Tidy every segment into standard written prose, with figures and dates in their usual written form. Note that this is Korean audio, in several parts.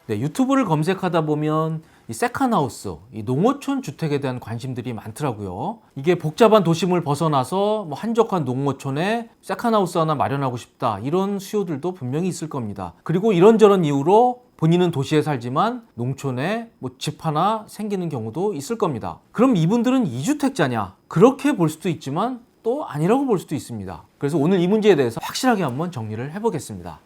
네, 유튜브를 검색하다 보면 이 세컨하우스, 이 농어촌 주택에 대한 관심들이 많더라고요. 이게 복잡한 도심을 벗어나서 뭐 한적한 농어촌에 세컨하우스 하나 마련하고 싶다, 이런 수요들도 분명히 있을 겁니다. 그리고 이런저런 이유로 본인은 도시에 살지만 농촌에 뭐 집 하나 생기는 경우도 있을 겁니다. 그럼 이분들은 이주택자냐? 그렇게 볼 수도 있지만 또 아니라고 볼 수도 있습니다. 그래서 오늘 이 문제에 대해서 확실하게 한번 정리를 해보겠습니다.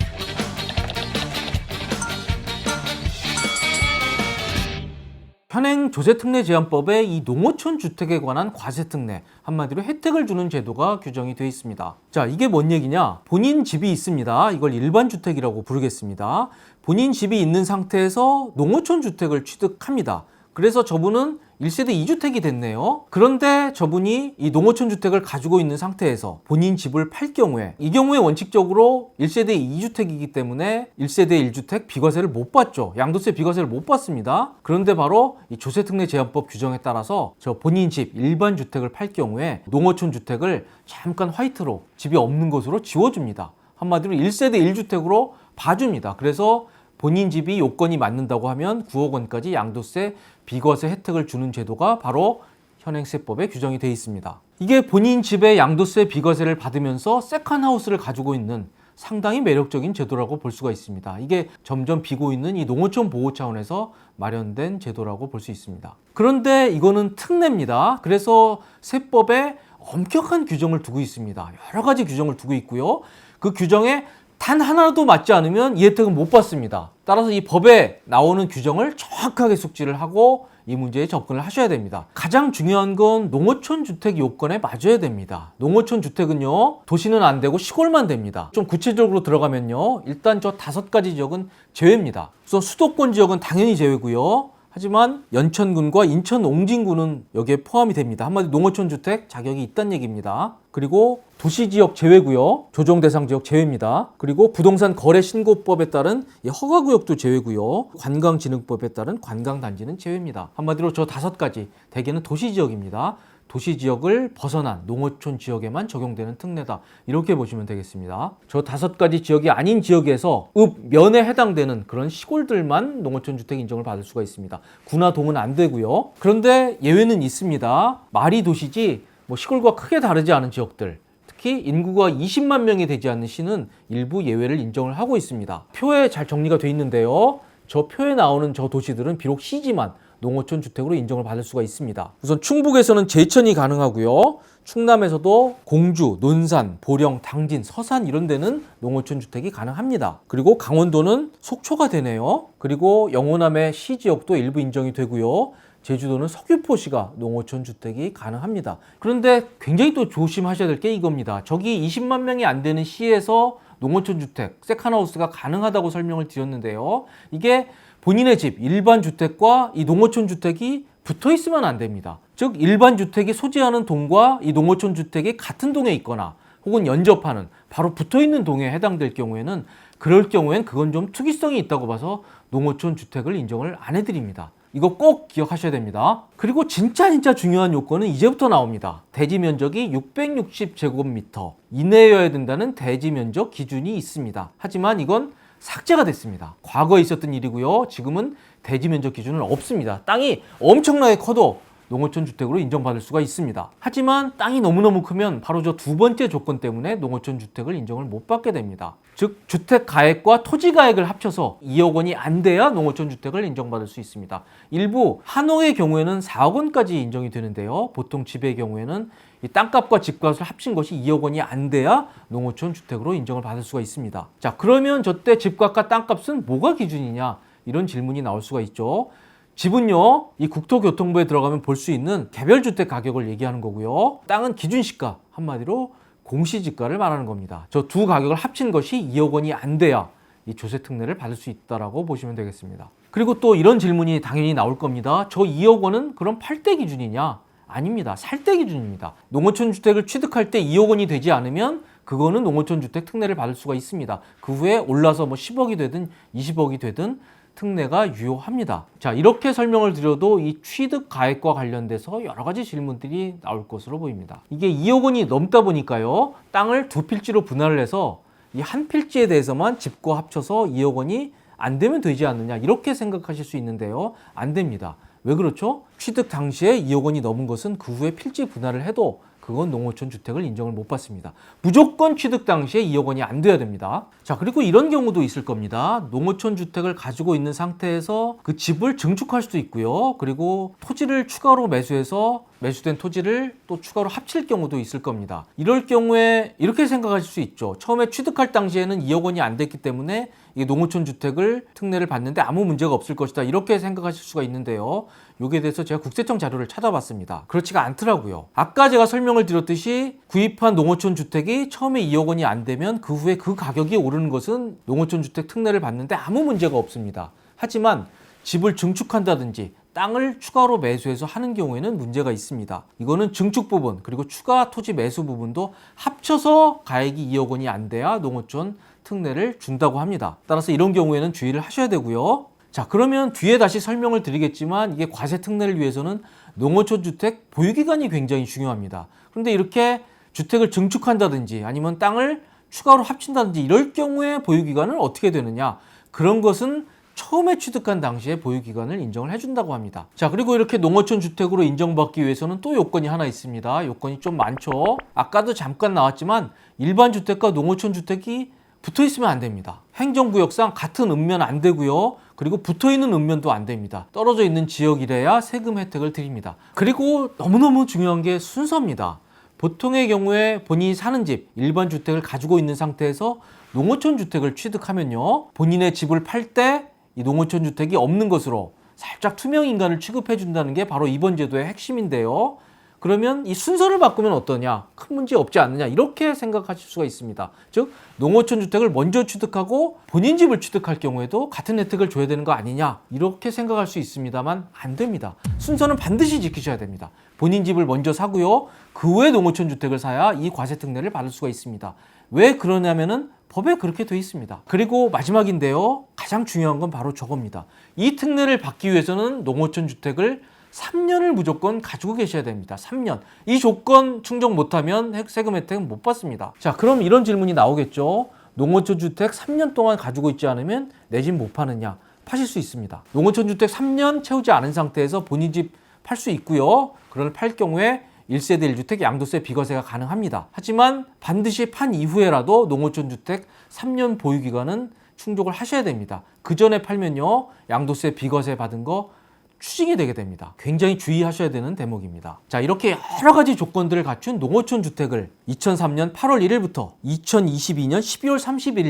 현행 조세특례제한법에 이 농어촌 주택에 관한 과세특례, 한마디로 혜택을 주는 제도가 규정이 되어 있습니다. 자, 이게 뭔 얘기냐? 본인 집이 있습니다. 이걸 일반주택이라고 부르겠습니다. 본인 집이 있는 상태에서 농어촌 주택을 취득합니다. 그래서 저분은 1세대 2주택이 됐네요. 그런데 저분이 이 농어촌 주택을 가지고 있는 상태에서 본인 집을 팔 경우에, 이 경우에 원칙적으로 1세대 2주택이기 때문에 1세대 1주택 비과세를 못 받죠. 양도세 비과세를 못 받습니다. 그런데 바로 이 조세특례제한법 규정에 따라서 저 본인 집 일반 주택을 팔 경우에 농어촌 주택을 잠깐 화이트로, 집이 없는 것으로 지워줍니다. 한마디로 1세대 1주택으로 봐줍니다. 그래서 본인 집이 요건이 맞는다고 하면 9억 원까지 양도세 비과세 혜택을 주는 제도가 바로 현행 세법에 규정이 되어 있습니다. 이게 본인 집에 양도세 비과세를 받으면서 세컨하우스를 가지고 있는 상당히 매력적인 제도라고 볼 수가 있습니다. 이게 점점 비고 있는 이 농어촌 보호 차원에서 마련된 제도라고 볼 수 있습니다. 그런데 이거는 특례입니다. 그래서 세법에 엄격한 규정을 두고 있습니다. 여러 가지 규정을 두고 있고요. 그 규정에 단 하나도 맞지 않으면 이 혜택은 못 받습니다. 따라서 이 법에 나오는 규정을 정확하게 숙지를 하고 이 문제에 접근을 하셔야 됩니다. 가장 중요한 건 농어촌 주택 요건에 맞아야 됩니다. 농어촌 주택은요, 도시는 안 되고 시골만 됩니다. 좀 구체적으로 들어가면요, 일단 저 5가지 지역은 제외입니다. 우선 수도권 지역은 당연히 제외고요. 하지만 연천군과 인천 옹진군은 여기에 포함이 됩니다. 한마디로 농어촌 주택 자격이 있다는 얘기입니다. 그리고 도시지역 제외고요. 조정대상 지역 제외입니다. 그리고 부동산 거래 신고법에 따른 허가구역도 제외고요. 관광진흥법에 따른 관광단지는 제외입니다. 한마디로 저 5가지, 대개는 도시지역입니다. 도시지역을 벗어난 농어촌 지역에만 적용되는 특례다, 이렇게 보시면 되겠습니다. 저 5가지 지역이 아닌 지역에서 면에 해당되는 그런 시골들만 농어촌 주택 인정을 받을 수가 있습니다. 구나 동은 안 되고요. 그런데 예외는 있습니다. 말이 도시지 뭐 시골과 크게 다르지 않은 지역들, 특히 인구가 20만 명이 되지 않는 시는 일부 예외를 인정을 하고 있습니다. 표에 잘 정리가 돼 있는데요, 저 표에 나오는 저 도시들은 비록 시지만 농어촌 주택으로 인정을 받을 수가 있습니다. 우선 충북에서는 제천이 가능하고요. 충남에서도 공주, 논산, 보령, 당진, 서산 이런 데는 농어촌 주택이 가능합니다. 그리고 강원도는 속초가 되네요. 그리고 영호남의 시 지역도 일부 인정이 되고요. 제주도는 서귀포시가 농어촌 주택이 가능합니다. 그런데 굉장히 또 조심하셔야 될 게 이겁니다. 저기 20만 명이 안 되는 시에서 농어촌 주택, 세컨하우스가 가능하다고 설명을 드렸는데요. 이게 본인의 집, 일반 주택과 이 농어촌 주택이 붙어 있으면 안 됩니다. 즉, 일반 주택이 소재하는 동과 이 농어촌 주택이 같은 동에 있거나 혹은 연접하는 바로 붙어 있는 동에 해당될 경우에는, 그럴 경우엔 그건 좀 특이성이 있다고 봐서 농어촌 주택을 인정을 안 해드립니다. 이거 꼭 기억하셔야 됩니다. 그리고 진짜 중요한 요건은 이제부터 나옵니다. 대지 면적이 660제곱미터 이내여야 된다는 대지 면적 기준이 있습니다. 하지만 이건 삭제가 됐습니다. 과거에 있었던 일이고요. 지금은 대지 면적 기준은 없습니다. 땅이 엄청나게 커도 농어촌 주택으로 인정받을 수가 있습니다. 하지만 땅이 너무너무 크면 바로 저 2번째 조건 때문에 농어촌 주택을 인정을 못 받게 됩니다. 즉, 주택 가액과 토지 가액을 합쳐서 2억 원이 안 돼야 농어촌 주택을 인정받을 수 있습니다. 일부 한옥의 경우에는 4억 원까지 인정이 되는데요. 보통 집의 경우에는 이 땅값과 집값을 합친 것이 2억 원이 안 돼야 농어촌 주택으로 인정을 받을 수가 있습니다. 자, 그러면 저때 집값과 땅값은 뭐가 기준이냐, 이런 질문이 나올 수가 있죠. 집은요, 이 국토교통부에 들어가면 볼 수 있는 개별주택 가격을 얘기하는 거고요. 땅은 기준시가, 한마디로 공시지가를 말하는 겁니다. 저 두 가격을 합친 것이 2억 원이 안 돼야 이 조세특례를 받을 수 있다라고 보시면 되겠습니다. 그리고 또 이런 질문이 당연히 나올 겁니다. 저 2억 원은 그럼 팔 때 기준이냐? 아닙니다. 살 때 기준입니다. 농어촌 주택을 취득할 때 2억 원이 되지 않으면 그거는 농어촌 주택 특례를 받을 수가 있습니다. 그 후에 올라서 뭐 10억이 되든 20억이 되든 특례가 유효합니다. 자, 이렇게 설명을 드려도 이 취득 가액과 관련돼서 여러 가지 질문들이 나올 것으로 보입니다. 이게 2억 원이 넘다 보니까요, 땅을 두 필지로 분할을 해서 이 한 필지에 대해서만 집과 합쳐서 2억 원이 안 되면 되지 않느냐 이렇게 생각하실 수 있는데요. 안 됩니다. 왜 그렇죠? 취득 당시에 2억 원이 넘은 것은 그 후에 필지 분할을 해도 그건 농어촌 주택을 인정을 못 받습니다. 무조건 취득 당시에 2억 원이 안 돼야 됩니다. 자, 그리고 이런 경우도 있을 겁니다. 농어촌 주택을 가지고 있는 상태에서 그 집을 증축할 수도 있고요. 그리고 토지를 추가로 매수해서 매수된 토지를 또 추가로 합칠 경우도 있을 겁니다. 이럴 경우에 이렇게 생각하실 수 있죠. 처음에 취득할 당시에는 2억 원이 안 됐기 때문에 이 농어촌 주택을 특례를 받는데 아무 문제가 없을 것이다. 이렇게 생각하실 수가 있는데요. 여기에 대해서 제가 국세청 자료를 찾아봤습니다. 그렇지가 않더라고요. 아까 제가 설명을 드렸듯이 구입한 농어촌 주택이 처음에 2억 원이 안 되면 그 후에 그 가격이 오르는 것은 농어촌 주택 특례를 받는데 아무 문제가 없습니다. 하지만 집을 증축한다든지 땅을 추가로 매수해서 하는 경우에는 문제가 있습니다. 이거는 증축 부분 그리고 추가 토지 매수 부분도 합쳐서 가액이 2억 원이 안 돼야 농어촌 특례를 준다고 합니다. 따라서 이런 경우에는 주의를 하셔야 되고요. 자, 그러면 뒤에 다시 설명을 드리겠지만 이게 과세 특례를 위해서는 농어촌 주택 보유기간이 굉장히 중요합니다. 그런데 이렇게 주택을 증축한다든지 아니면 땅을 추가로 합친다든지 이럴 경우에 보유기간은 어떻게 되느냐? 그런 것은 처음에 취득한 당시에 보유기간을 인정을 해준다고 합니다. 자, 그리고 이렇게 농어촌 주택으로 인정받기 위해서는 또 요건이 하나 있습니다. 요건이 좀 많죠. 아까도 잠깐 나왔지만 일반 주택과 농어촌 주택이 붙어 있으면 안 됩니다. 행정구역상 같은 읍면 안 되고요. 그리고 붙어 있는 읍면도 안 됩니다. 떨어져 있는 지역이래야 세금 혜택을 드립니다. 그리고 너무너무 중요한 게 순서입니다. 보통의 경우에 본인이 사는 집, 일반 주택을 가지고 있는 상태에서 농어촌 주택을 취득하면요. 본인의 집을 팔 때 이 농어촌 주택이 없는 것으로 살짝 투명 인간을 취급해 준다는 게 바로 이번 제도의 핵심인데요. 그러면 이 순서를 바꾸면 어떠냐? 큰 문제 없지 않느냐? 이렇게 생각하실 수가 있습니다. 즉 농어촌 주택을 먼저 취득하고 본인 집을 취득할 경우에도 같은 혜택을 줘야 되는 거 아니냐? 이렇게 생각할 수 있습니다만 안 됩니다. 순서는 반드시 지키셔야 됩니다. 본인 집을 먼저 사고요. 그 후에 농어촌 주택을 사야 이 과세 특례를 받을 수가 있습니다. 왜 그러냐면은 법에 그렇게 돼 있습니다. 그리고 마지막인데요. 가장 중요한 건 바로 저겁니다. 이 특례를 받기 위해서는 농어촌 주택을 3년을 무조건 가지고 계셔야 됩니다. 3년. 이 조건 충족 못하면 세금 혜택은 못 받습니다. 자, 그럼 이런 질문이 나오겠죠. 농어촌 주택 3년 동안 가지고 있지 않으면 내 집 못 파느냐? 파실 수 있습니다. 농어촌 주택 3년 채우지 않은 상태에서 본인 집 팔 수 있고요. 그걸 팔 경우에 1세대 1주택 양도세 비과세가 가능합니다. 하지만 반드시 판 이후에라도 농어촌 주택 3년 보유기간은 충족을 하셔야 됩니다. 그 전에 팔면요. 양도세 비과세 받은 거 추징이 되게 됩니다. 굉장히 주의하셔야 되는 대목입니다. 자, 이렇게 여러 가지 조건들을 갖춘 농어촌 주택을 2003년 8월 1일부터 2022년 12월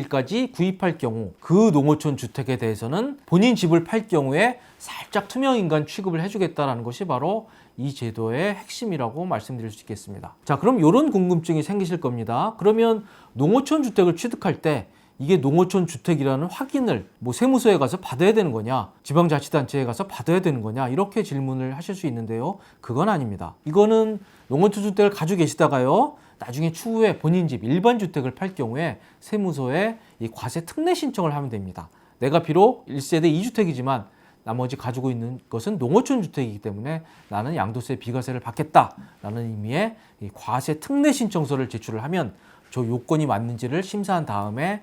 31일까지 구입할 경우 그 농어촌 주택에 대해서는 본인 집을 팔 경우에 살짝 투명인간 취급을 해주겠다는 것이 바로 이 제도의 핵심이라고 말씀드릴 수 있겠습니다. 자, 그럼 이런 궁금증이 생기실 겁니다. 그러면 농어촌 주택을 취득할 때 이게 농어촌 주택이라는 확인을 세무서에 가서 받아야 되는 거냐, 지방자치단체에 가서 받아야 되는 거냐, 이렇게 질문을 하실 수 있는데요. 그건 아닙니다. 이거는 농어촌 주택을 가지고 계시다가요, 나중에 추후에 본인 집 일반 주택을 팔 경우에 세무서에 이 과세 특례 신청을 하면 됩니다. 내가 비록 1세대 2주택이지만 나머지 가지고 있는 것은 농어촌 주택이기 때문에 나는 양도세 비과세를 받겠다라는 의미의 이 과세 특례 신청서를 제출을 하면 저 요건이 맞는지를 심사한 다음에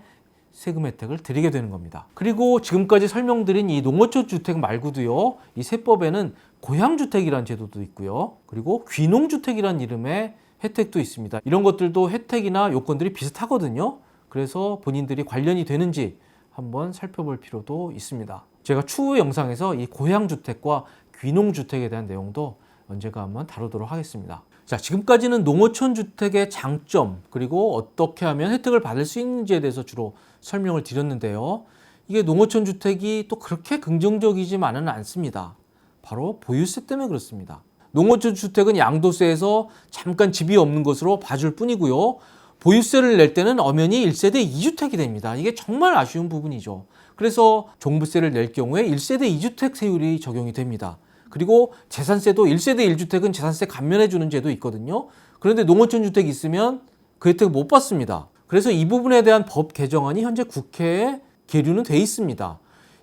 세금 혜택을 드리게 되는 겁니다. 그리고 지금까지 설명드린 이 농어촌 주택 말고도요, 이 세법에는 고향주택이라는 제도도 있고요, 그리고 귀농주택이라는 이름의 혜택도 있습니다. 이런 것들도 혜택이나 요건들이 비슷하거든요. 그래서 본인들이 관련이 되는지 한번 살펴볼 필요도 있습니다. 제가 추후 영상에서 이 고향주택과 귀농주택에 대한 내용도 언젠가 한번 다루도록 하겠습니다. 자, 지금까지는 농어촌 주택의 장점 그리고 어떻게 하면 혜택을 받을 수 있는지에 대해서 주로 설명을 드렸는데요. 이게 농어촌 주택이 또 그렇게 긍정적이지만은 않습니다. 바로 보유세 때문에 그렇습니다. 농어촌 주택은 양도세에서 잠깐 집이 없는 것으로 봐줄 뿐이고요. 보유세를 낼 때는 엄연히 1세대 2주택이 됩니다. 이게 정말 아쉬운 부분이죠. 그래서 종부세를 낼 경우에 1세대 2주택 세율이 적용이 됩니다. 그리고 재산세도 1세대 1주택은 재산세 감면해주는 제도 있거든요. 그런데 농어촌 주택이 있으면 그 혜택을 못 받습니다. 그래서 이 부분에 대한 법 개정안이 현재 국회에 계류는 돼 있습니다.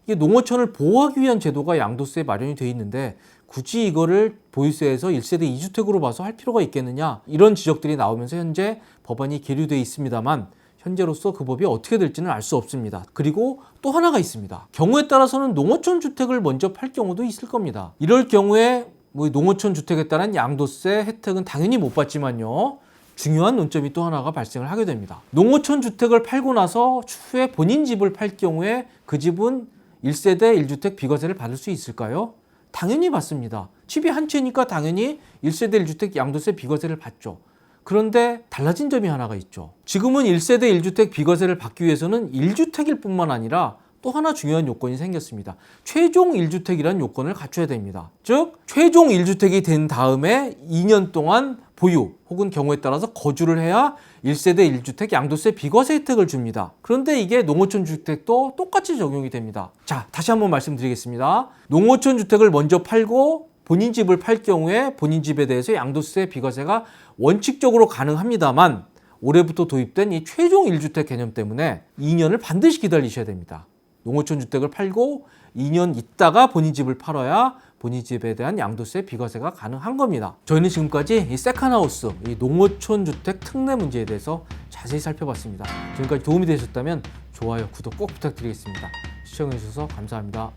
이게 농어촌을 보호하기 위한 제도가 양도세에 마련이 돼 있는데 굳이 이거를 보유세에서 1세대 2주택으로 봐서 할 필요가 있겠느냐, 이런 지적들이 나오면서 현재 법안이 계류돼 있습니다만 현재로서 그 법이 어떻게 될지는 알 수 없습니다. 그리고 또 하나가 있습니다. 경우에 따라서는 농어촌 주택을 먼저 팔 경우도 있을 겁니다. 이럴 경우에 농어촌 주택에 따른 양도세 혜택은 당연히 못 받지만요. 중요한 논점이 또 하나가 발생을 하게 됩니다. 농어촌 주택을 팔고 나서 추후에 본인 집을 팔 경우에 그 집은 1세대 1주택 비과세를 받을 수 있을까요? 당연히 받습니다. 집이 한 채니까 당연히 1세대 1주택 양도세 비과세를 받죠. 그런데 달라진 점이 하나가 있죠. 지금은 1세대 1주택 비과세를 받기 위해서는 1주택일 뿐만 아니라 또 하나 중요한 요건이 생겼습니다. 최종 1주택이라는 요건을 갖춰야 됩니다. 즉 최종 1주택이 된 다음에 2년 동안 보유 혹은 경우에 따라서 거주를 해야 1세대 1주택 양도세 비과세 혜택을 줍니다. 그런데 이게 농어촌 주택도 똑같이 적용이 됩니다. 자, 다시 한번 말씀드리겠습니다. 농어촌 주택을 먼저 팔고 본인 집을 팔 경우에 본인 집에 대해서 양도세 비과세가 원칙적으로 가능합니다만 올해부터 도입된 이 최종 1주택 개념 때문에 2년을 반드시 기다리셔야 됩니다. 농어촌 주택을 팔고 2년 있다가 본인 집을 팔아야 본인 집에 대한 양도세 비과세가 가능한 겁니다. 저희는 지금까지 이 세컨하우스, 이 농어촌 주택 특례 문제에 대해서 자세히 살펴봤습니다. 지금까지 도움이 되셨다면 좋아요, 구독 꼭 부탁드리겠습니다. 시청해주셔서 감사합니다.